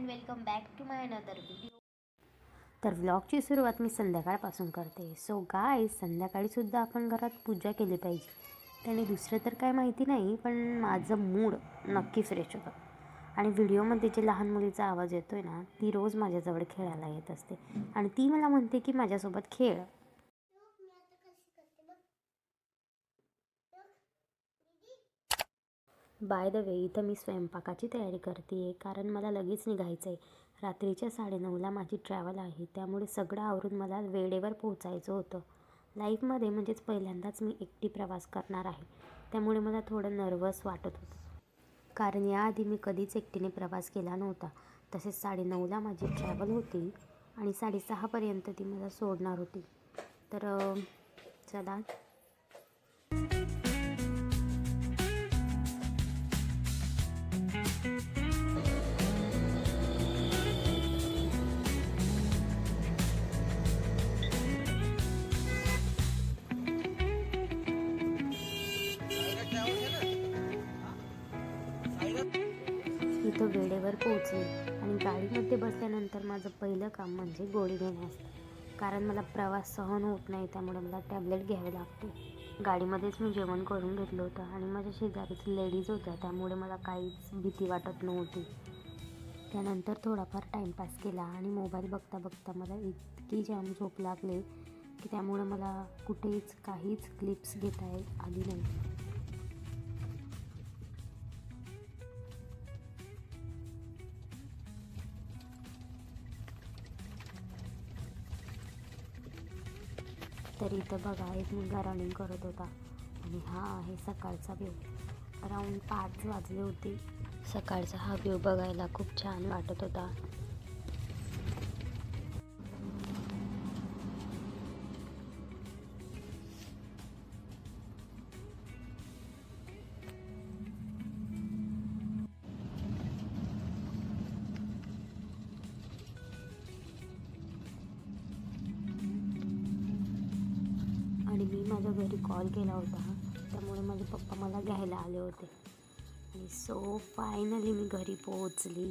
And welcome back to my another video. तर व्लॉगची सुरुवात मी संध्याकाळपासून करते. सो गाईज, संध्याकाळीसुद्धा आपण घरात पूजा केली पाहिजे. त्याने दुसरं तर काय माहिती नाही, पण माझं मूड नक्की फ्रेश होतं. आणि व्हिडिओमध्ये जे लहान मुलीचा आवाज येतो आहे ना, ती रोज माझ्याजवळ खेळायला येत असते आणि ती मला म्हणते की माझ्यासोबत खेळ. बाय द वे, इथं मी स्वयंपाकाची तयारी करते आहे, कारण मला लगेच निघायचं आहे. रात्रीच्या 9:30ला माझी ट्रॅव्हल आहे, त्यामुळे सगळं आवरून मला वेळेवर पोहोचायचं होतं. लाईफमध्ये म्हणजेच पहिल्यांदाच मी एकटी प्रवास करणार आहे, त्यामुळे मला थोडं नर्वस वाटत होतं. कारण याआधी मी कधीच एकटीने प्रवास केला नव्हता. तसेच 9:30ला माझी ट्रॅव्हल होती आणि 6:30पर्यंत ती मला सोडणार होती. तर चला. इथं वेळेवर पोहोचले आणि गाडीमध्ये बसल्यानंतर माझं पहिलं काम म्हणजे गोळी घेणे असतं. कारण मला प्रवास सहन होत नाही, त्यामुळे मला टॅबलेट घ्यावे लागते. गाडीमध्येच मी जेवण करून घेतलं होतं आणि माझ्या शेजारीच लेडीज होत्या, त्यामुळे मला काहीच भीती वाटत नव्हती. त्यानंतर थोडाफार टाईमपास केला आणि मोबाईल बघता बघता मला इतकी जाम झोप लागली की त्यामुळे मला कुठेच काहीच क्लिप्स घेता आली नाही. तर इथं बघा, एक मुलगा रनिंग करत होता आणि हा आहे सकाळचा व्ह्यू. अराऊंड 5 वाजले होते. सकाळचा हा व्ह्यू बघायला खूप छान वाटत होता. आणि मी माझ्या घरी कॉल केला होता, त्यामुळे माझे पप्पा मला घ्यायला आले होते. आणि सो फायनली मी घरी पोहोचली.